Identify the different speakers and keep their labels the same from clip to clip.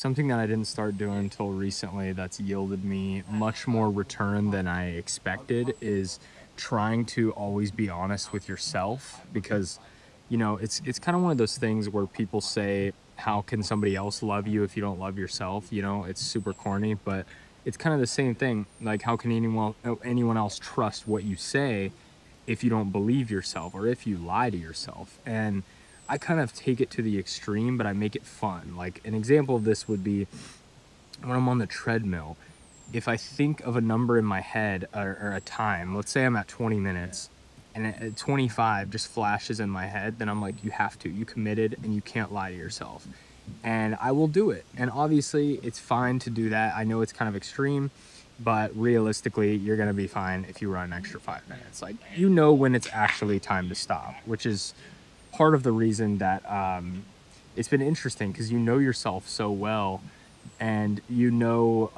Speaker 1: Something that I didn't start doing until recently that's yielded me much more return than I expected is trying to always be honest with yourself because it's kind of one of those things where people say, how can somebody else love you if you don't love yourself? It's super corny, but it's kind of the same thing. Like, how can anyone else trust what you say if you don't believe yourself or if you lie to yourself? And I kind of take it to the extreme, but I make it fun. Like, an example of this would be when I'm on the treadmill. If I think of a number in my head, or a time, let's say I'm at 20 minutes and at 25 just flashes in my head, then I'm like, you committed and you can't lie to yourself. And I will do it. And obviously, it's fine to do that. I know it's kind of extreme, but realistically, you're going to be fine if you run an extra 5 minutes. Like, when it's actually time to stop, which is part of the reason that it's been interesting, because you know yourself so well, and you know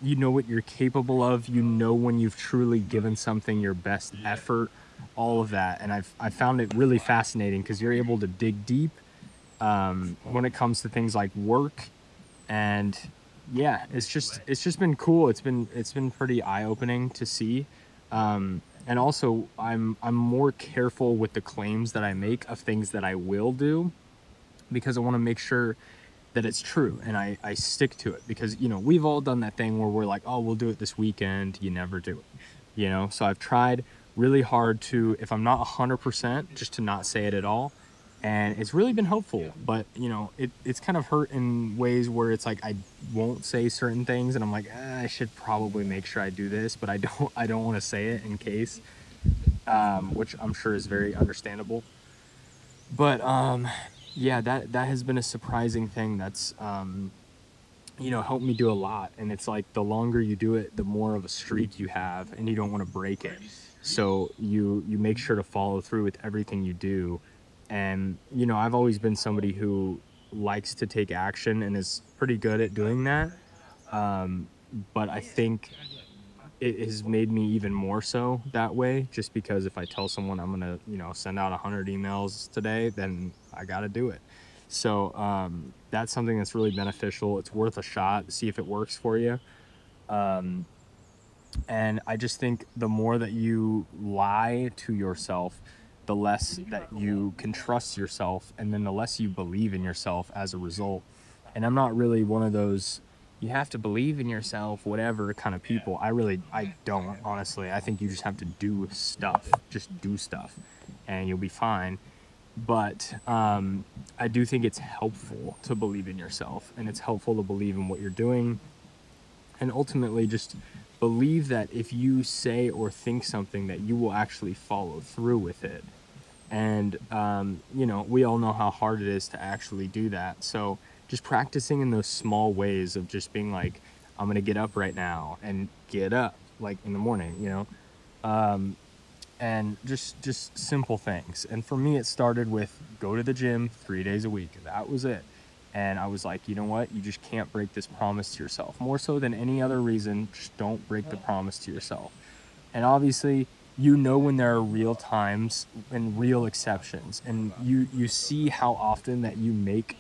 Speaker 1: what you're capable of. When you've truly given something your best effort, all of that. And I found it really fascinating because you're able to dig deep when it comes to things like work. And yeah, it's just been cool. It's been pretty eye-opening to see. And also, I'm more careful with the claims that I make of things that I will do, because I want to make sure that it's true and I stick to it, because we've all done that thing where we're like, oh, we'll do it this weekend. You never do it. So I've tried really hard to, if I'm not 100%, just to not say it at all. And it's really been helpful. But it's kind of hurt in ways where it's like I won't say certain things and I'm like, I should probably make sure I do this, but I don't want to say it in case, which I'm sure is very understandable. But yeah, that has been a surprising thing that's helped me do a lot. And it's like, the longer you do it, the more of a streak you have, and you don't want to break it. So you make sure to follow through with everything you do. And I've always been somebody who likes to take action and is pretty good at doing that. Um, but I think it has made me even more so that way, just because if I tell someone I'm gonna send out 100 emails today, then I gotta do it. So that's something that's really beneficial. It's worth a shot to see if it works for you. um, and I just think the more that you lie to yourself, the less that you can trust yourself, and then the less you believe in yourself as a result. And I'm not really one of those, you have to believe in yourself, whatever kind of people. I don't, honestly. I think you just have to do stuff. Just do stuff, and you'll be fine. But I do think it's helpful to believe in yourself, and it's helpful to believe in what you're doing, and ultimately just believe that if you say or think something, that you will actually follow through with it. And we all know how hard it is to actually do that. So just practicing in those small ways of just being like, I'm gonna get up right now, and get up like in the morning, um, and just simple things. And for me, it started with go to the gym 3 days a week. That was it. And I was like, you know what? You just can't break this promise to yourself. More so than any other reason, just don't break the promise to yourself. And obviously, when there are real times and real exceptions, and you see how often that you make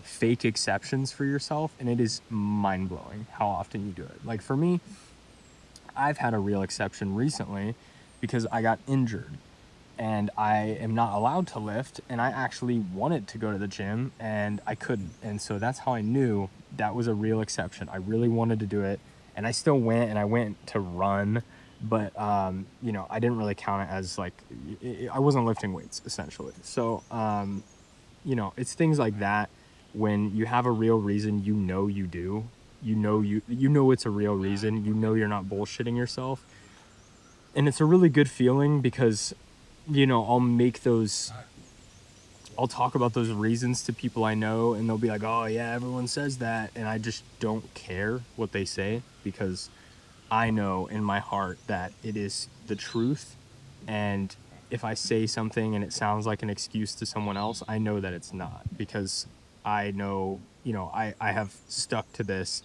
Speaker 1: fake exceptions for yourself, and it is mind-blowing how often you do it. Like, for me, I've had a real exception recently because I got injured and I am not allowed to lift, and I actually wanted to go to the gym and I couldn't. And so that's how I knew that was a real exception. I really wanted to do it, and I still went, and I went to run, but I didn't really count it as like, I wasn't lifting weights essentially. So it's things like that. When you have a real reason, you do, it's a real reason, you're not bullshitting yourself. And it's a really good feeling because I'll talk about those reasons to people I know, and they'll be like, oh yeah, everyone says that, and I just don't care what they say, because I know in my heart that it is the truth. And if I say something and it sounds like an excuse to someone else, I know that it's not, because I know, I have stuck to this,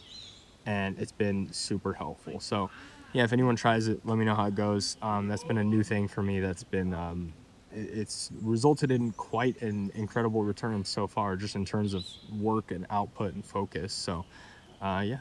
Speaker 1: and it's been super helpful. So yeah, if anyone tries it, let me know how it goes. That's been a new thing for me that's been it's resulted in quite an incredible return so far, just in terms of work and output and focus. So yeah.